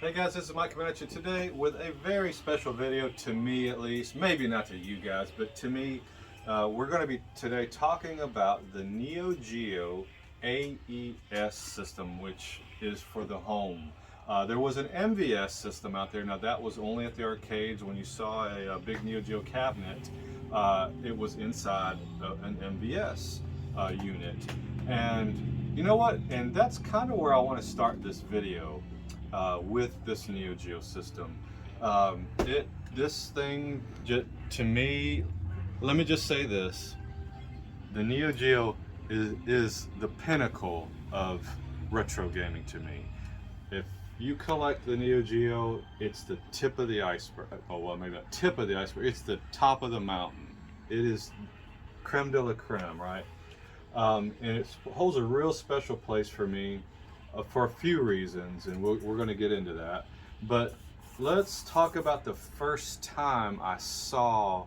Hey guys, this is Mike coming at you today with a very special video, to me at least. Maybe not to you guys, but to me. We're going to be today talking about the Neo Geo AES system, which is for the home. There was an MVS system out there. Now that was only at the arcades. When you saw a big Neo Geo cabinet, it was inside an MVS unit. And you know what? And that's kind of where I want to start this video. With this Neo Geo system. This thing, to me, let me just say this. The Neo Geo is the pinnacle of retro gaming to me. If you collect the Neo Geo, it's the tip of the iceberg. Oh, well, maybe not tip of the iceberg. It's the top of the mountain. It is creme de la creme, right? And it holds a real special place for me. For a few reasons, and we're going to get into that. But let's talk about the first time I saw,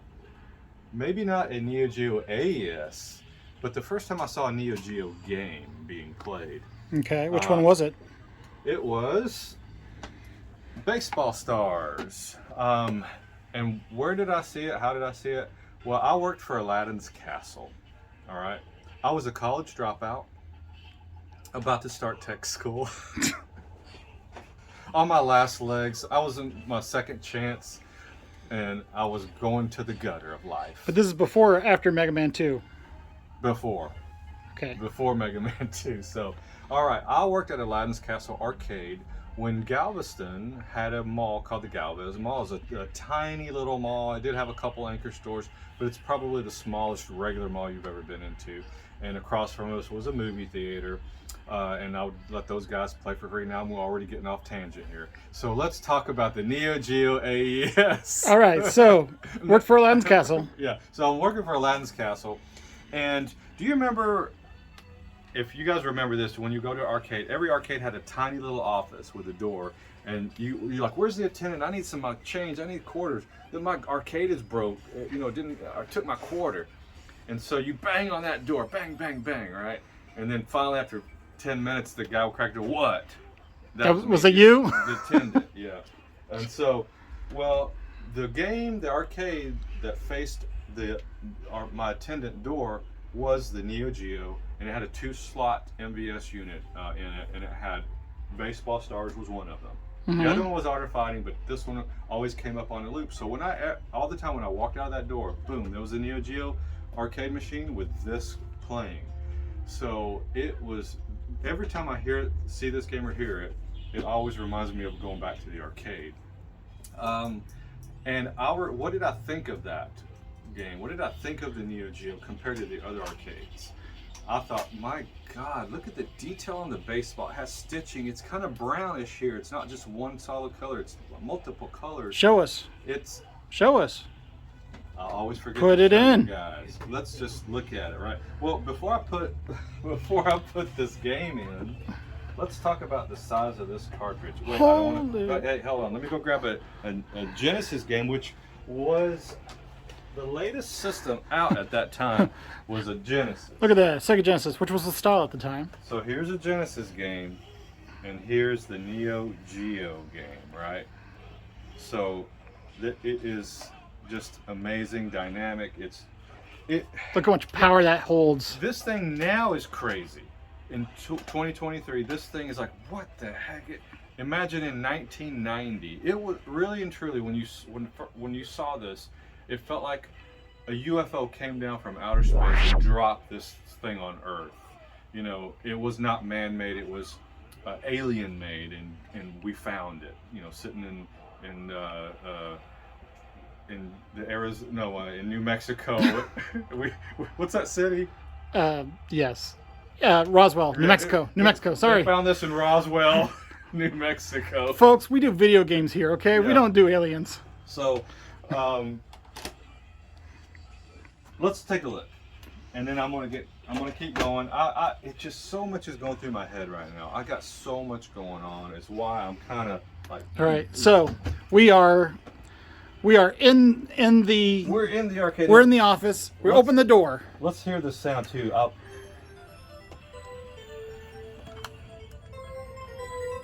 maybe not a Neo Geo AES, but the first time I saw a Neo Geo game being played. Okay, which one was it? It was Baseball Stars. And where did I see it? How did I see it? Well, I worked for Aladdin's Castle. All right. I was a college dropout, about to start tech school. On my last legs. I was in my second chance, and I was going to the gutter of life. But this is before or after Mega Man 2? Before. Okay. Before Mega Man 2. So, all right, I worked at Aladdin's Castle Arcade when Galveston had a mall called the Galvez Mall. It was a tiny little mall. It did have a couple anchor stores, but it's probably the smallest regular mall you've ever been into. And across from us was a movie theater. And I would let those guys play for free. Now I'm already getting off tangent here. So let's talk about the Neo Geo AES. All right, so worked for Aladdin's Castle. Yeah, so I'm working for Aladdin's Castle. And do you remember, if you guys remember this, when you go to an arcade, every arcade had a tiny little office with a door. And you're like, where's the attendant? I need some change. I need quarters. Then my arcade is broke. I took my quarter. And so you bang on that door. Bang, bang, bang, right? And then finally after 10 minutes, the guy will crack the what? Was it you? The attendant, yeah. And so, well, the arcade that faced my attendant door was the Neo Geo, and it had a 2-slot MVS unit in it, and it had Baseball Stars was one of them. Mm-hmm. The other one was Art of Fighting, but this one always came up on a loop. So all the time when I walked out of that door, boom, there was a Neo Geo arcade machine with this playing. So it was, every time I see this game or hear it, it always reminds me of going back to the arcade. What did I think of that game? What did I think of the Neo Geo compared to the other arcades? I thought, my God, look at the detail on the baseball. It has stitching. It's kind of brownish here. It's not just one solid color. It's multiple colors. Show us. Show us. I always forget. Put it in, guys. Let's just look at it, right? Well, before I put this game in, let's talk about the size of this cartridge. Wait, hey, hold on. Let me go grab a Genesis game, which was the latest system out at that time. Was a Genesis. Look at that, Sega Genesis, which was the style at the time. So here's a Genesis game, and here's the Neo Geo game, right? So it is just amazing, dynamic. Look how much power that holds. This thing now is crazy. In 2023, this thing is like, what the heck? Imagine in 1990. It was really and truly, when you saw this, it felt like a UFO came down from outer space and dropped this thing on Earth. You know, it was not man-made. It was alien-made, and we found it. You know, sitting in New Mexico. What's that city? Yes. Roswell, New Mexico. New Mexico, sorry. We found this in Roswell, New Mexico. Folks, we do video games here, okay? Yeah. We don't do aliens. So, let's take a look. And then I'm gonna keep going. It just, so much is going through my head right now. I got so much going on. It's why I'm kind of like. All right, so we are in the. We're in the arcade. We're in the office. We open the door. Let's hear the sound too.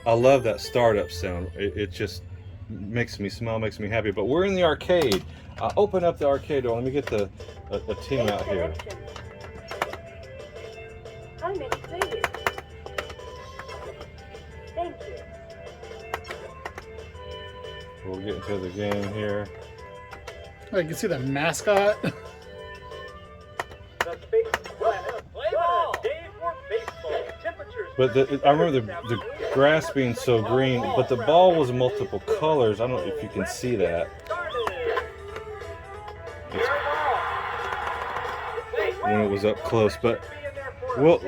I love that startup sound. It just makes me smile, makes me happy. But we're in the arcade. I open up the arcade door. Let me get the team out here. How many players? Thank you. We'll get into the game here. Oh, you can see the mascot. But I remember the grass being so green, but the ball was multiple colors. I don't know if you can see that. When it was up close, but well,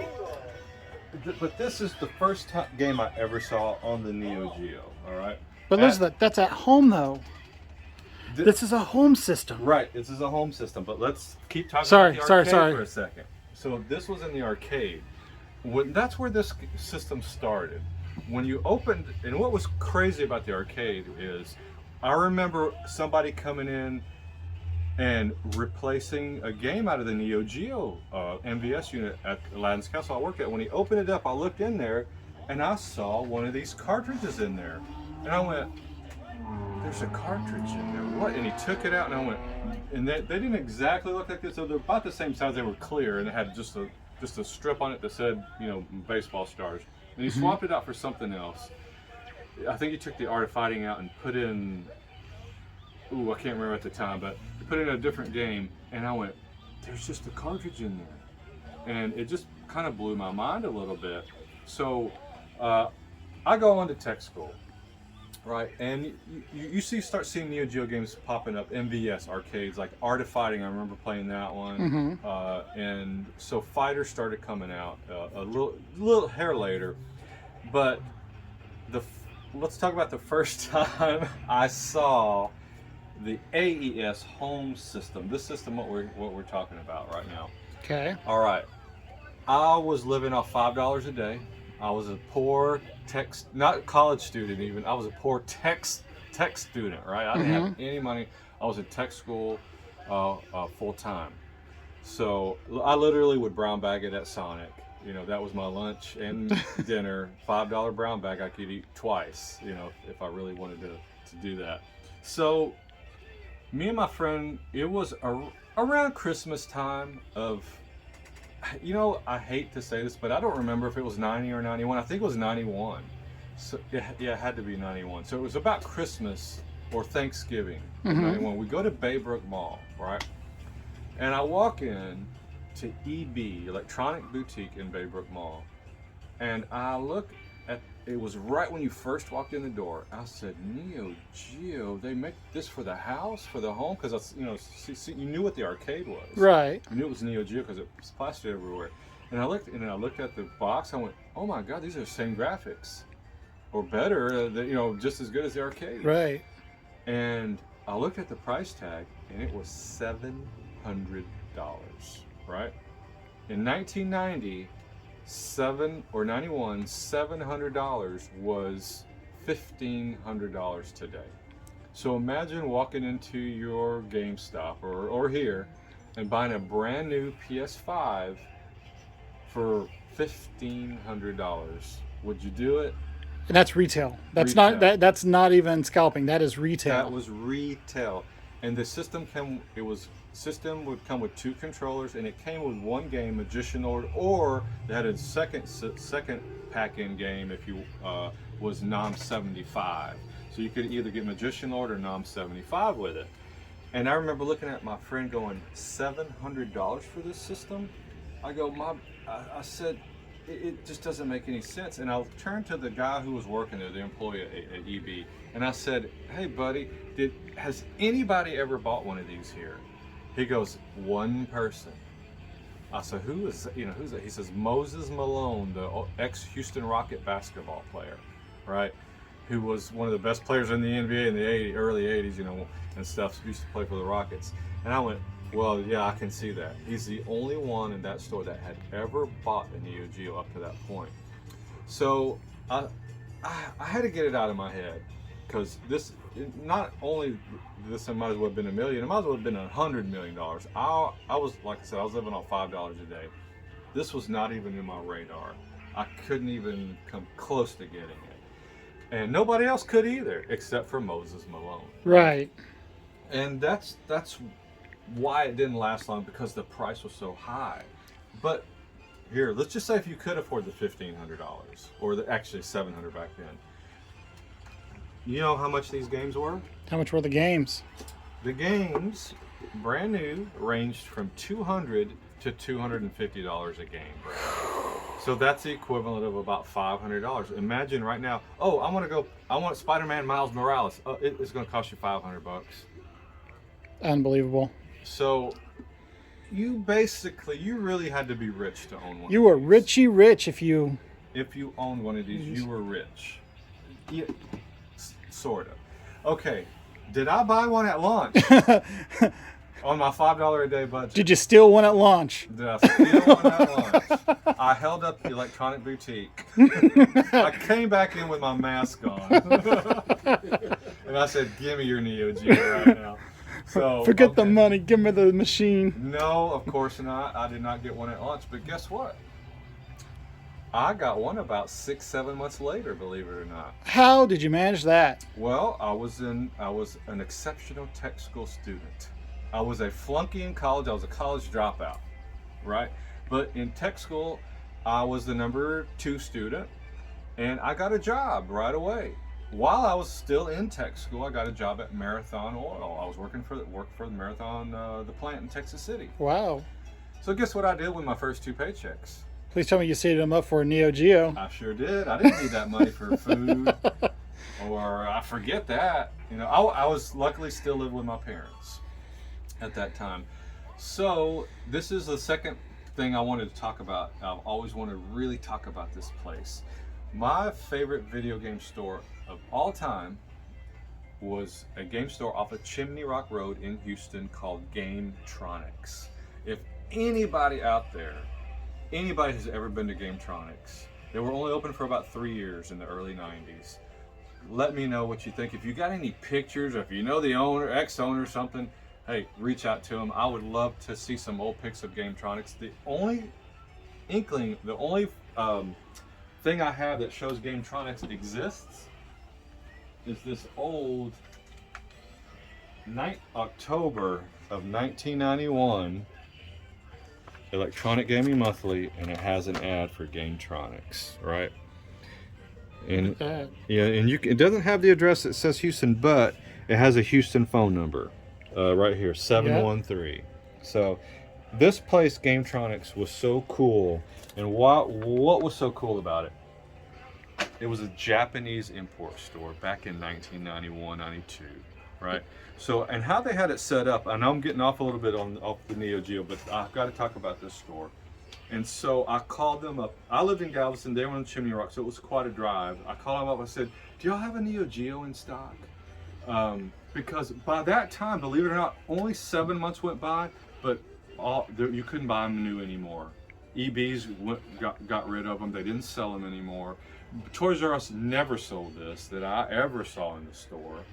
but this is the first game I ever saw on the Neo Geo. All right. But that's at home though. This is a home system. Right. This is a home system. But let's keep talking Sorry, about the arcade sorry. for a second. So this was in the arcade. That's where this system started. When you opened, and what was crazy about the arcade is, I remember somebody coming in and replacing a game out of the Neo Geo MVS unit at Aladdin's Castle I worked at. When he opened it up, I looked in there, and I saw one of these cartridges in there. And I went, there's a cartridge in there. What? And he took it out, and I went, and they didn't exactly look like this. So they're about the same size. They were clear, and it had just a strip on it that said, you know, baseball stars. And he swapped it out for something else. I think he took the Art of Fighting out and put in, ooh, I can't remember at the time, but he put in a different game. And I went, there's just a cartridge in there. And it just kind of blew my mind a little bit. So I go on to tech school. Right, and you start seeing Neo Geo games popping up, MVS arcades, like Art of Fighting. I remember playing that one, and so Fighter started coming out a little hair later. But let's talk about the first time I saw the AES home system. This system, what we're talking about right now. Okay. All right, I was living off $5 a day. I was a poor not college student even. I was a poor tech student, right? I didn't have any money. I was in tech school full time. So I literally would brown bag it at Sonic. You know, that was my lunch and dinner. $5 brown bag I could eat twice, you know, if I really wanted to do that. So me and my friend, it was around Christmas time of, you know, I hate to say this, but I don't remember if it was 90 or 91. I think it was 91. So yeah, it had to be 91. So it was about Christmas or Thanksgiving. 91. We go to Baybrook Mall, right? And I walk in to EB, Electronic Boutique in Baybrook Mall, and I look at, it was right when you first walked in the door. I said, Neo Geo, they make this for the house, for the home? Because, you know, see, you knew what the arcade was. Right. You knew it was Neo Geo because it was plastered everywhere. And I looked at the box. I went, oh my God, these are the same graphics, or better. You know, just as good as the arcade. Right. And I looked at the price tag, and it was $700. Right. In 1990. 91, $700 was $1,500 today. So imagine walking into your GameStop or here and buying a brand new PS5 for $1,500. Would you do it? And that's retail. That's Retail. that's not even scalping. That is retail. That was retail. And the system would come with 2 controllers, and it came with 1 game, Magician Lord, or they had a second pack-in game if you was Nom 75. So you could either get Magician Lord or Nom 75 with it. And I remember looking at my friend going, $700 for this system? I go, I said, it just doesn't make any sense. And I turned to the guy who was working there, the employee at EB, and I said, hey buddy, has anybody ever bought one of these here? He goes, 1 person. I said, who's that? He says, Moses Malone, the ex-Houston Rocket basketball player, right? Who was one of the best players in the NBA in the early 80s, you know, and stuff. He used to play for the Rockets. And I went, well, yeah, I can see that. He's the only one in that store that had ever bought a Neo Geo up to that point. So I had to get it out of my head, because this, not only this might as well have been $1 million, it might as well have been $100 million. I was, like I said, I was living on $5 a day. This was not even in my radar. I couldn't even come close to getting it. And nobody else could either, except for Moses Malone. Right. And that's why it didn't last long, because the price was so high. But here, let's just say if you could afford the $1,500, or actually $700 back then. You know how much these games were? How much were the games? The games, brand new, ranged from $200 to $250 a game. So that's the equivalent of about $500. Imagine right now, oh, I want Spider-Man Miles Morales. Oh, it's going to cost you $500. Unbelievable. So you really had to be rich to own one. You were richy rich if you owned one of these, you were rich. Yeah, sort of. Okay, did I buy one at launch? On my $5 a day budget. Did you steal one at launch? Did I steal one at launch? I held up the Electronic Boutique. I came back in with my mask on. And I said, give me your Neo Geo right now. So Forget the money, give me the machine. No, of course not. I did not get one at launch, but guess what? I got one about 6-7 months later, believe it or not. How did you manage that? Well, I was an exceptional tech school student. I was a flunky in college. I was a college dropout, right? But in tech school, I was the number 2 student, and I got a job right away. While I was still in tech school, I got a job at Marathon Oil. I was working for the Marathon, the plant in Texas City. Wow. So guess what I did with my first 2 paychecks? Please tell me you saved them up for a Neo Geo. I sure did. I didn't need that money for food, or I forget that. You know, I was luckily still living with my parents at that time. So this is the second thing I wanted to talk about. I've always wanted to really talk about this place. My favorite video game store of all time was a game store off of Chimney Rock Road in Houston called Gametronics. If anybody out there, anybody has ever been to Gametronics, they were only open for about 3 years in the early 90s. Let me know what you think. If you got any pictures, or if you know the owner, ex-owner or something, hey, reach out to them. I would love to see some old pics of Gametronics. The only thing I have that shows Gametronics exists is this old October of 1991 Electronic Gaming Monthly, and it has an ad for Gametronics, right? And yeah, and it doesn't have the address that says Houston, but it has a Houston phone number right here, 713. Yeah. So this place, Gametronics, was so cool. And what was so cool about it? It was a Japanese import store back in 1991, 92, right? So, and how they had it set up, I know I'm getting off a little bit off the Neo Geo, but I've got to talk about this store. And so I called them up. I lived in Galveston, they were on Chimney Rock, so it was quite a drive. I called them up, I said, do y'all have a Neo Geo in stock? Because by that time, believe it or not, only 7 months went by, but you couldn't buy them new anymore. EBs got rid of them, they didn't sell them anymore. Toys R Us never sold this that I ever saw in the store.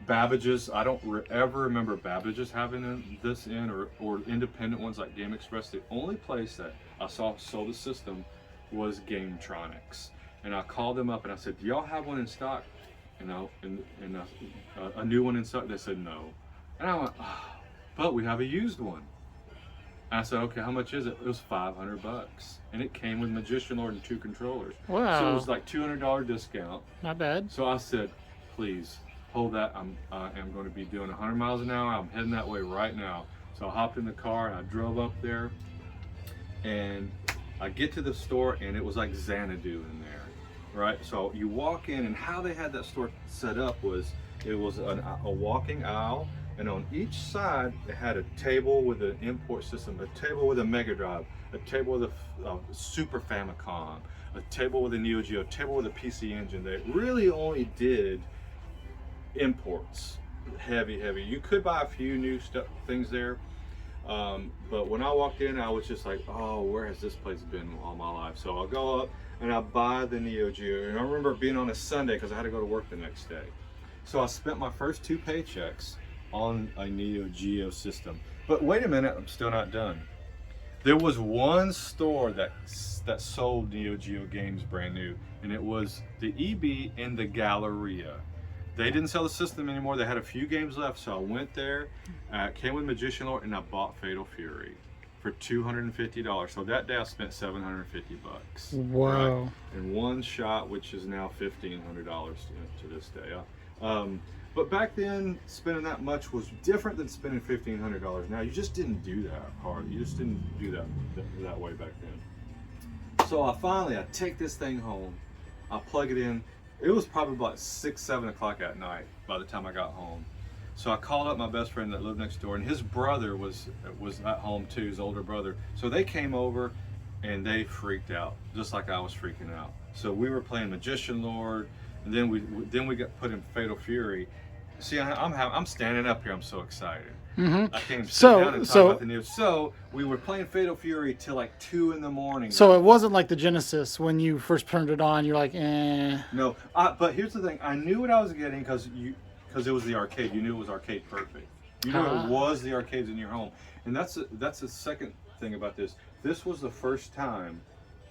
Babbage's, I don't ever remember Babbage's having this in, or independent ones like Game Express. The only place that I saw sold a system was Gametronics. And I called them up and I said, do y'all have one in stock? You know, and a new one in stock? They said no. And I went, oh, but we have a used one. And I said, okay, how much is it? It was $500, and it came with Magician Lord and 2 controllers. Wow! So it was like $200 discount. Not bad. So I said, please hold that. I am going to be doing 100 miles an hour. I'm heading that way right now. So I hopped in the car and I drove up there, and I get to the store, and it was like Xanadu in there, right? So you walk in, and how they had that store set up was it was a walking aisle. And on each side, it had a table with an import system, a table with a Mega Drive, a table with a Super Famicom, a table with a Neo Geo, a table with a PC Engine. They really only did imports, heavy. You could buy a few new things there, but when I walked in, I was just like, oh, where has this place been all my life? So I'll go up and I buy the Neo Geo. And I remember it being on a Sunday because I had to go to work the next day. So I spent my first 2 paychecks on a Neo Geo system. But wait a minute, I'm still not done. There was one store that sold Neo Geo games brand new, and it was the EB in the Galleria. They didn't sell the system anymore. They had a few games left, so I went there, came with Magician Lord, and I bought Fatal Fury for $250. So that day I spent $750. Wow. Right? In one shot, which is now $1,500 to this day. But back then, spending that much was different than spending $1,500 now. You just didn't do that hard. You just didn't do that way back then. So I take this thing home, I plug it in. It was probably about 6, 7 o'clock at night by the time I got home. So I called up my best friend that lived next door, and his brother was at home too, his older brother. So they came over, and they freaked out, just like I was freaking out. So we were playing Magician Lord, and then we got put in Fatal Fury. See, I'm standing up here. I'm so excited. Mm-hmm. I came down and talk about the news. So we were playing Fatal Fury till like 2 in the morning. So it wasn't like the Genesis when you first turned it on. You're like, eh. No, but here's the thing. I knew what I was getting because it was the arcade. You knew it was arcade perfect. You knew it was the arcades in your home. And that's the second thing about this. This was the first time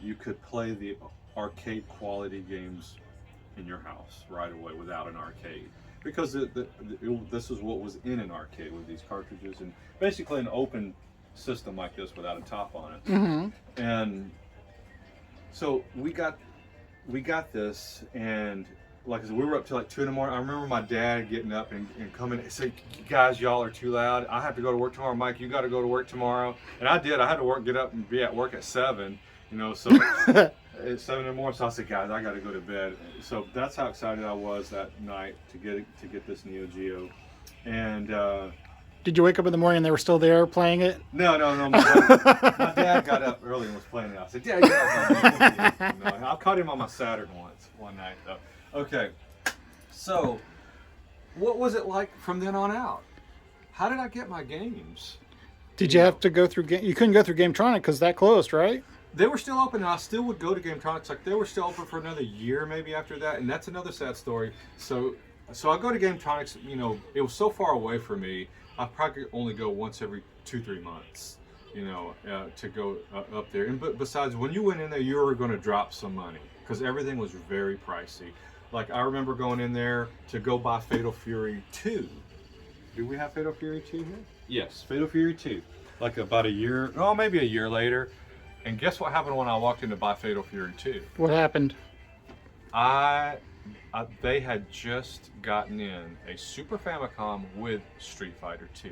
you could play the arcade quality games in your house right away without an arcade. Because this is what was in an arcade with these cartridges and basically an open system like this without a top on it. Mm-hmm. And so we got this, and like I said, we were up till like 2 in the morning. I remember my dad getting up and coming and saying, "Guys, y'all are too loud. I have to go to work tomorrow. Mike, you got to go to work tomorrow." And I did. I had to get up and be at work at 7. So. It's 7 in the morning, so I said, "Guys, I got to go to bed." So that's how excited I was that night to get this Neo Geo. And did you wake up in the morning and they were still there playing it? No. My dad got up early and was playing it. I said, "Dad, get up." No, I caught him on my Saturn one night though. Okay, so what was it like from then on out? How did I get my games? Did you have to go through? You couldn't go through GameTronic because that closed, right? They were still open, and I still would go to GameTronics. Like they were still open for another year, maybe after that, and that's another sad story. So I go to GameTronics. It was so far away from me. I probably only go once every 2-3 months. To go up there. And but besides, when you went in there, you were going to drop some money because everything was very pricey. Like I remember going in there to go buy Fatal Fury 2. Do we have Fatal Fury 2 here? Yes, Fatal Fury 2. Like about maybe a year later. And guess what happened when I walked in to buy Fatal Fury 2? What happened? They had just gotten in a Super Famicom with Street Fighter 2,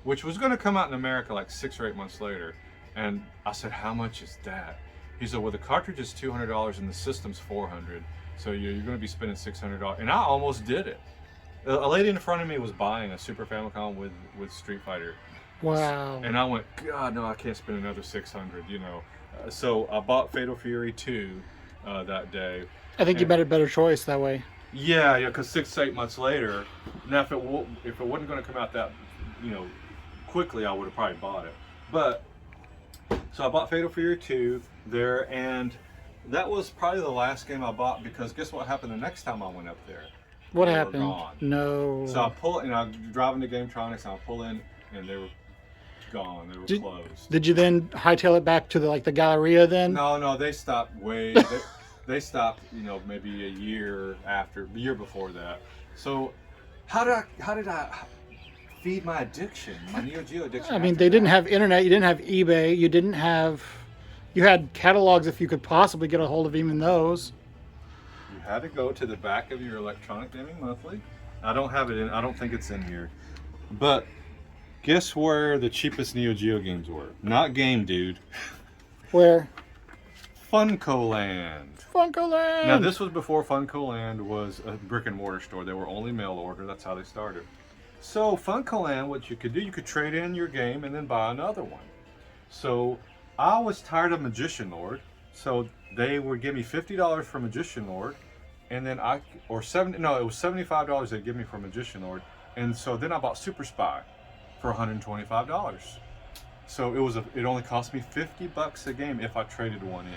which was going to come out in America like 6 or 8 months later. And I said, "How much is that?" He said, "Well, the cartridge is $200 and the system's $400, so you're going to be spending $600." And I almost did it. A lady in front of me was buying a Super Famicom with Street Fighter. Wow. And I went, "God, no, I can't spend another $600, So I bought Fatal Fury 2 that day. I think you made a better choice that way. Yeah, because 6 to 8 months later, now if it wasn't going to come out that, quickly, I would have probably bought it. But, so I bought Fatal Fury 2 there, and that was probably the last game I bought because guess what happened the next time I went up there? What They were happened? gone. No. So I'm driving to GameTronics, and I pull in, and they were gone. They were closed. Did you then hightail it back to the Galleria then? No, they stopped they stopped, maybe a year before that. So how did I feed my addiction, my Neo Geo addiction? I mean, they didn't have internet, you didn't have eBay, you had catalogs if you could possibly get a hold of even those. You had to go to the back of your Electronic Gaming Monthly. I don't have it in, I don't think it's in here. But guess where the cheapest Neo Geo games were? Not Game Dude. Where? FuncoLand. FuncoLand! Now this was before FuncoLand was a brick and mortar store. They were only mail order. That's how they started. So FuncoLand, what you could do, you could trade in your game and then buy another one. So I was tired of Magician Lord. So they would give me $50 for Magician Lord. And then it was $75 they'd give me for Magician Lord. And so then I bought Super Spy for $125. So it only cost me $50 a game if I traded one in.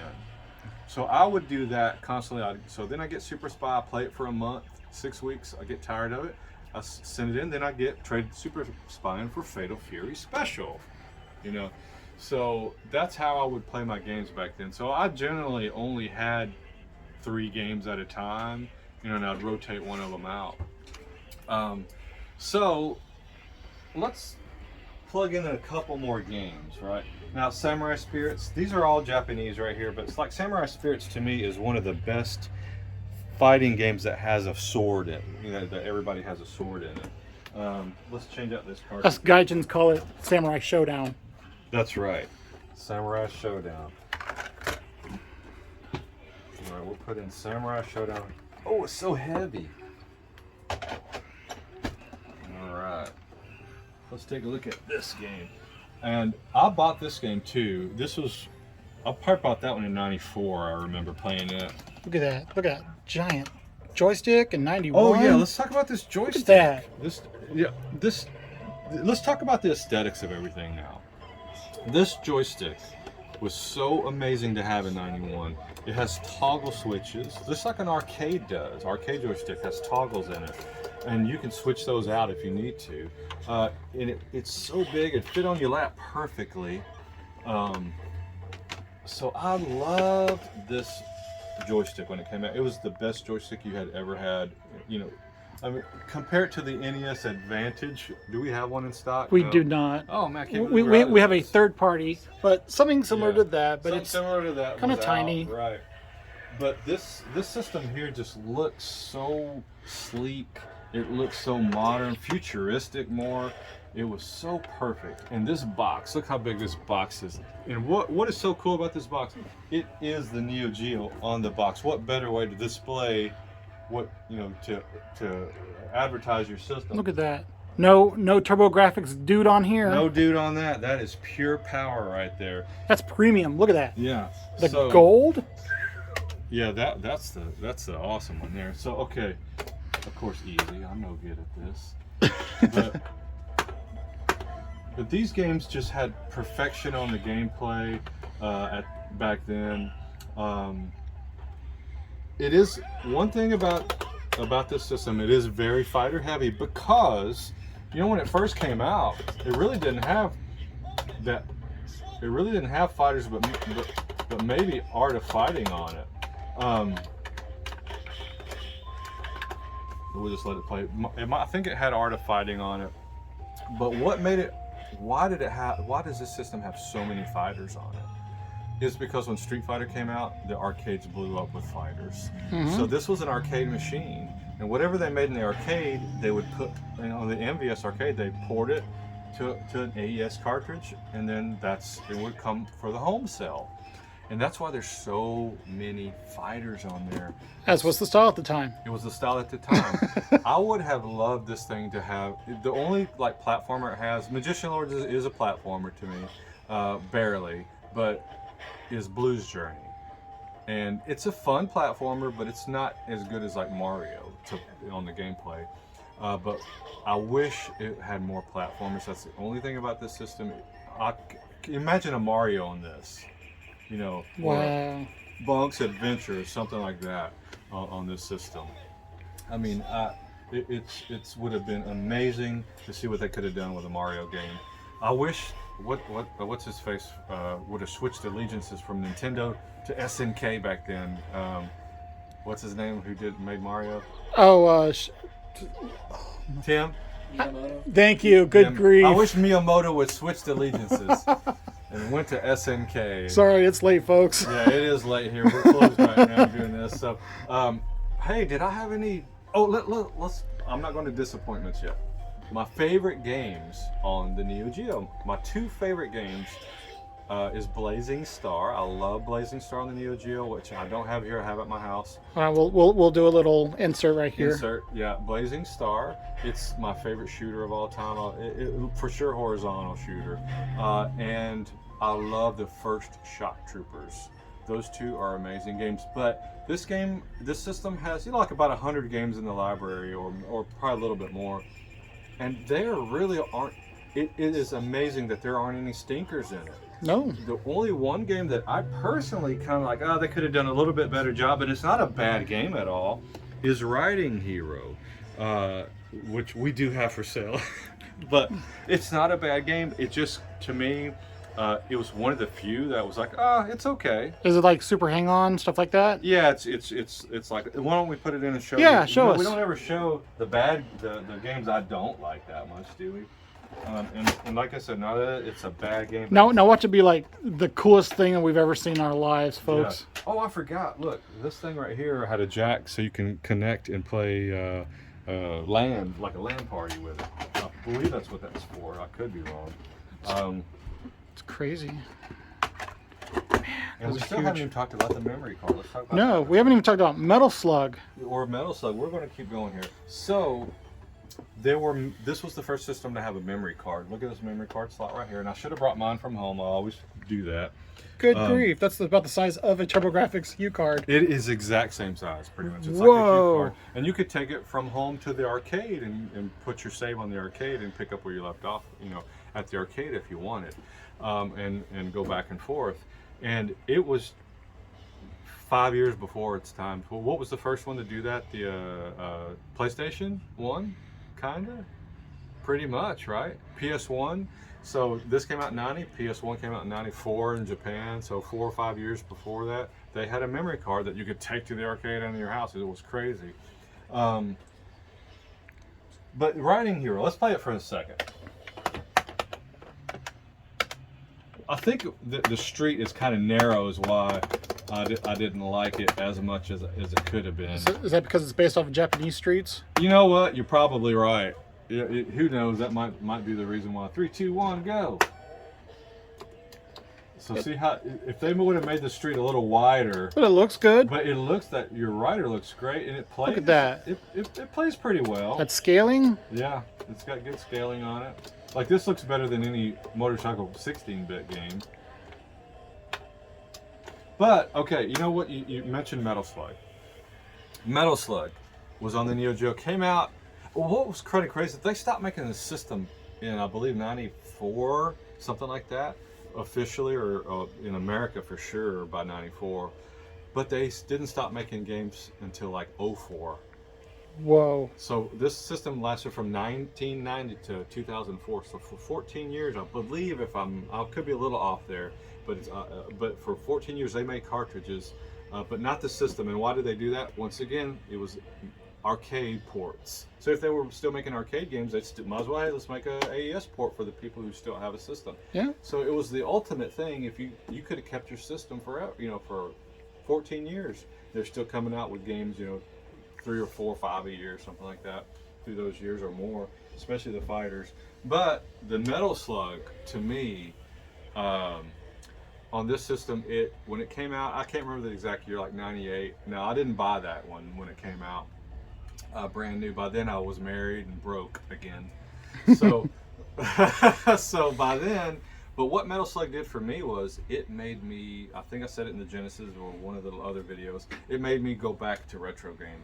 So I would do that constantly. So then I get Super Spy, I play it for a month, 6 weeks, I get tired of it, I send it in, then I trade Super Spy in for Fatal Fury Special. So that's how I would play my games back then. So I generally only had 3 games at a time, and I'd rotate one of them out. So let's plug in a couple more games, right? Now, Samurai Spirits, these are all Japanese right here, but it's like Samurai Spirits to me is one of the best fighting games that has a sword in it, that everybody has a sword in it. Let's change out this card. Us Gaijins call it Samurai Showdown. That's right. Samurai Shodown. All right, we'll put in Samurai Shodown. Oh, it's so heavy. All right. Let's take a look at this game. And I bought this game too. I probably bought that one in '94. I remember playing it. Look at that. Look at that giant joystick in '91. Oh yeah, let's talk about this joystick. Look at Let's talk about the aesthetics of everything now. This joystick was so amazing to have in '91. It has toggle switches, just like an arcade does. Arcade joystick has toggles in it, and you can switch those out if you need to. And it's so big, it fit on your lap perfectly. So I loved this joystick when it came out. It was the best joystick you had ever had. I mean, compare it to the NES Advantage. Do we have one in stock? We No. do not. Oh man, I can't We, believe we have a third party, but something similar Yeah. to that. But Something it's similar to that. kinda was out, tiny. right? But this system here just looks so sleek. It looks so modern, futuristic more. It was so perfect. And this box, look how big this box is. And what is so cool about this box? It is the Neo Geo on the box. What better way to display to advertise your system? look at that. No TurboGrafx dude on here. No dude on that. That is pure power right there. That's premium. Look at that. Yeah. The So- gold. Yeah, that's the awesome one there. So okay, of course easy. I'm no good at this. But these games just had perfection on the gameplay back then. It is one thing about this system. It is very fighter heavy because when it first came out, it really didn't have that. It really didn't have fighters, but maybe Art of Fighting on it. We'll just let it play. I think it had Art of Fighting on it. But what made it? Why does this system have so many fighters on it? It's because when Street Fighter came out, the arcades blew up with fighters. So this was an arcade machine, and whatever they made in the arcade, they would put on the MVS arcade. They poured it to an AES cartridge, and then it would come for the home cell. And that's why there's so many fighters on there. As was the style at the time. It was the style at the time. I would have loved this thing to have the only platformer it has. Magician Lord is a platformer to me, barely, but is Blues Journey, and it's a fun platformer, but it's not as good as Mario on the gameplay. But I wish it had more platformers. That's the only thing about this system. Imagine a Mario on this. Or Wow. Bonk's Adventure or something like that on this system. I mean, it would have been amazing to see what they could have done with a Mario game. I wish what's his face would have switched allegiances from Nintendo to SNK back then. What's his name? Who made Mario? Oh, Tim. thank you. Good Tim. grief. I wish Miyamoto would switch allegiances and went to SNK. Sorry, it's late, folks. Yeah, it is late here. We're closed right now doing this. So, hey, did I have any? Oh, let's. I'm not going to disappointments yet. My favorite games on the Neo Geo. My 2 favorite games is Blazing Star. I love Blazing Star on the Neo Geo, which I don't have here. I have at my house. We'll do a little insert right here. Insert, yeah, Blazing Star. It's my favorite shooter of all time. For sure, horizontal shooter. And I love the first Shock Troopers. Those 2 are amazing games. But this system has about 100 games in the library, or probably a little bit more. And there really aren't. It is amazing that there aren't any stinkers in it. No. The only one game that I personally kind of they could have done a little bit better job, and it's not a bad game at all, is Riding Hero, which we do have for sale. But it's not a bad game. It just, to me, It was one of the few that was like, it's okay. Is it like super hang on stuff like that? Yeah, it's like, why don't we put it in and show? Yeah, you? show us. We don't ever show the games I don't like that much, do we? And like I said, not that it's a bad game. Now watch it be like the coolest thing that we've ever seen in our lives, folks. Yeah. Oh, I forgot. Look, this thing right here had a jack, so you can connect and play LAN, like a LAN party with it. I believe that's what that's for. I could be wrong. It's crazy. And we Those are still huge. haven't even talked about the memory card. Let's talk about No, that. we haven't even talked about Metal Slug. Or Metal Slug. We're going to keep going here. So this was the first system to have a memory card. Look at this memory card slot right here. And I should have brought mine from home. I always do that. Good grief, that's about the size of a TurboGrafx U card. It is exact same size, pretty much. It's Whoa. like a cue card. And you could take it from home to the arcade and put your save on the arcade and pick up where you left off, at the arcade if you wanted, and go back and forth. And it was 5 years before its time. Well, what was the first one to do that? The PlayStation 1, kinda? Pretty much, right? PS1. So this came out in 90, PS1 came out in 94 in Japan, so 4 or 5 years before that, they had a memory card that you could take to the arcade and your house. It was crazy. But Riding Hero, let's play it for a second. I think the street is kind of narrow is why I didn't like it as much as it could have been. Is that because it's based off of Japanese streets? You know what? You're probably right. Who knows? That might be the reason why. 3, 2, 1, go. So see how if they would have made the street a little wider. But it looks good. But it looks that your rider looks great and it plays. Look at that. It plays pretty well. That scaling? Yeah, it's got good scaling on it. Like this looks better than any motorcycle 16-bit game. But okay, you know what? You mentioned Metal Slug. Metal Slug was on the Neo Geo. Came out. Well, what was kind of crazy? They stopped making the system in, I believe, 94, something like that, officially, or in America for sure by 94. But they didn't stop making games until like 04. Whoa. So this system lasted from 1990 to 2004. So for 14 years, I believe, I could be a little off there, but but for 14 years they made cartridges, but not the system. And why did they do that? Once again, it was arcade ports. So if they were still making arcade games, they might as well, hey, let's make a AES port for the people who still have a system. Yeah. So it was the ultimate thing. If you could have kept your system forever, for 14 years. They're still coming out with games, 3 or 4 or 5 a year, something like that, through those years or more, especially the fighters. But the Metal Slug, to me, on this system, when it came out, I can't remember the exact year, like 98. No, I didn't buy that one when it came out. Brand new. By then I was married and broke again. So, so by then, but what Metal Slug did for me was it made me, I think I said it in the Genesis or one of the other videos, it made me go back to retro gaming.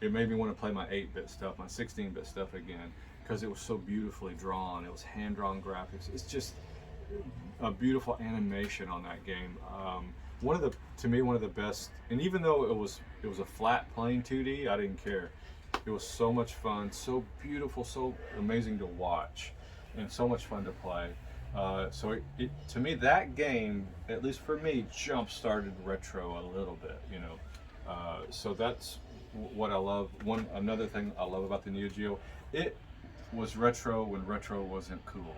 It made me want to play my 8-bit stuff, my 16-bit stuff again, because it was so beautifully drawn. It was hand-drawn graphics. It's just a beautiful animation on that game. To me, one of the best, and even though it was a flat plain 2D, I didn't care. It was so much fun, so beautiful, so amazing to watch, and so much fun to play. So to me, that game, at least for me, jump-started retro a little bit, So that's what I love. Another thing I love about the Neo Geo, it was retro when retro wasn't cool.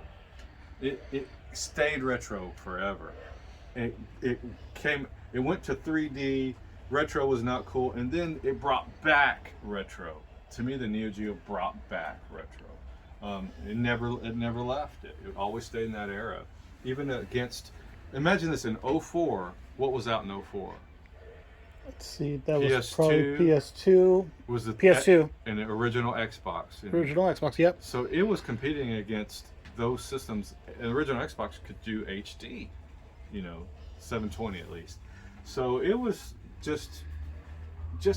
It stayed retro forever. It went to 3D. Retro was not cool, and then it brought back retro. To me, the Neo Geo brought back retro. It never left it. It always stayed in that era. Even against, imagine this in 04. What was out in 04? Let's see, that was PS2 probably PS2. Was the PS2. And the original Xbox. Original Xbox, yep. So it was competing against those systems. The original Xbox could do HD, 720 at least. So it was just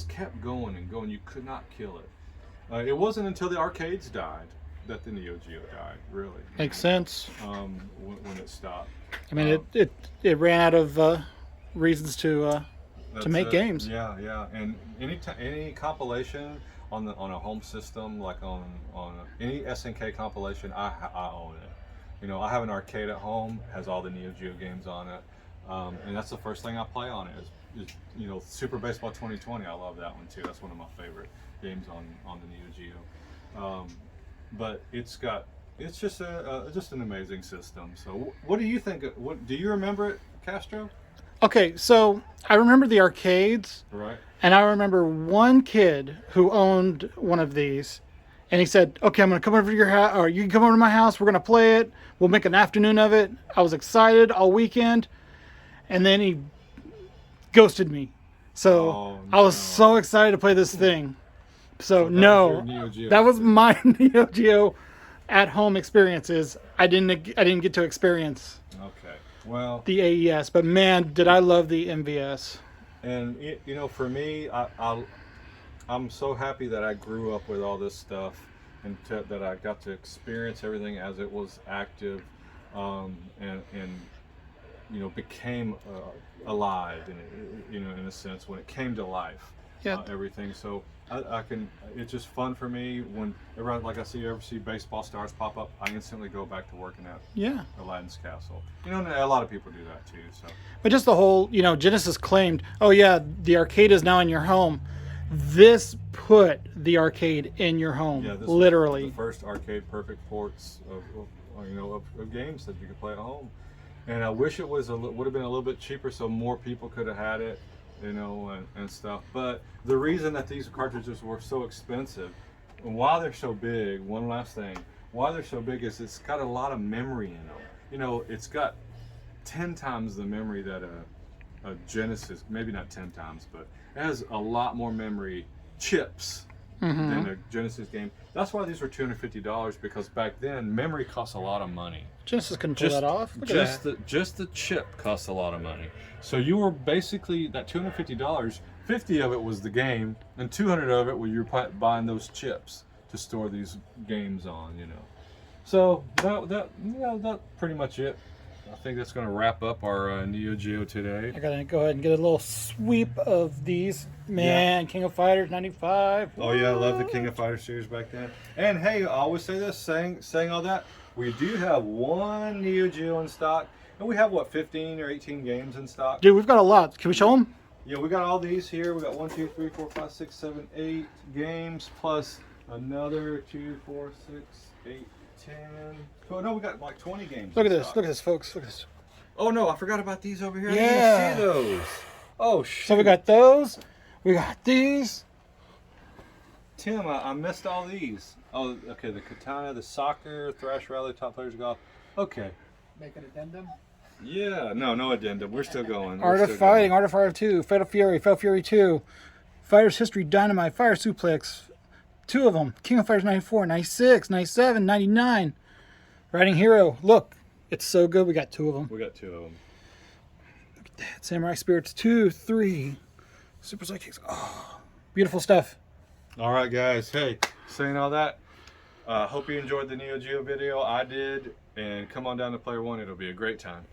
kept going and going. You could not kill it. It wasn't until the arcades died that the Neo Geo died, really. Makes sense. When it stopped. I mean, it ran out of reasons to make games. Yeah. And any compilation on a home system, like on any SNK compilation, I own it. You know, I have an arcade at home, has all the Neo Geo games on it, and that's the first thing I play on it. Is you know, Super Baseball 2020. I love that one too. That's one of my favorite games on the Neo Geo. But it's just an amazing system. So what do you think? What do you remember it, Castro? Okay, so I remember the arcades, Right. and I remember one kid who owned one of these, and he said, "Okay, I'm gonna come over to your house, or you can come over to my house. We're gonna play it. We'll make an afternoon of it." I was excited all weekend, and then he ghosted me. So Oh, I was no. so excited to play this thing. So that no, was your Neo Geo that was my Neo Geo at home experiences. I didn't get to experience Okay. Well, the AES, but man, did I love the MVS. and you know, for me, I'm so happy that I grew up with all this stuff, and that I got to experience everything as it was active, and you know, became alive, you know, in a sense, when it came to life. Yeah. Everything. So I can. It's just fun for me when everyone, like I ever see baseball stars pop up. I instantly go back to working at Yeah. Aladdin's Castle. You know, and a lot of people do that too. So But just the whole, Genesis claimed, oh yeah, the arcade is now in your home. This put the arcade in your home, yeah, this literally. was the first arcade perfect ports of games that you could play at home. And I wish it was would have been a little bit cheaper, so more people could have had it, you know, and stuff. But the reason that these cartridges were so expensive, and why they're so big, one last thing, why they're so big is it's got a lot of memory in them. You know, it's got 10 times the memory that a Genesis, maybe not 10 times, but it has a lot more memory chips than a Genesis game. That's why these were $250, because back then memory cost a lot of money. Genesis couldn't pull that off. Look at that. Just the chip costs a lot of money. So you were basically, that $250, 50 of it was the game, and 200 of it were you buying those chips to store these games on, you know. So that pretty much it. I think that's going to wrap up our Neo Geo today. I gotta go ahead and get a little sweep of these. Man, King of Fighters 95. Oh yeah, I love the King of Fighters series back then. And hey, I always say this, saying all that, we do have one Neo Geo in stock, and we have what, 15 or 18 games in stock. Dude, we've got a lot. Can we show them? Yeah, we got all these here. We got 1, 2, 3, 4, 5, 6, 7, 8 games, plus another 2, 4, 6, 8, 10. Oh no, we got like 20 games. Look at in this. stock. Look at this, folks. Look at this. Oh no, I forgot about these over here. Yeah. I didn't even see those. Oh shoot. So we got those. We got these. Tim, I missed all these. Oh, okay. The Katana, the Soccer, Thrash Rally, Top Players Golf. Okay. Make an addendum. Yeah. No addendum. We're still going. Art We're of still Fighting, going. Art of Fire 2, Fatal Fury 2, Fighters History Dynamite, Fire Suplex, 2 of them, King of Fighters 94, 96, 97, 99, Riding Hero. Look, it's so good. We got 2 of them. We got 2 of them. Samurai Spirits 2, 3, Super Sidekicks. Oh, beautiful stuff. All right, guys. Hey, saying all that, hope you enjoyed the Neo Geo video. I did. And come on down to Player One. It'll be a great time.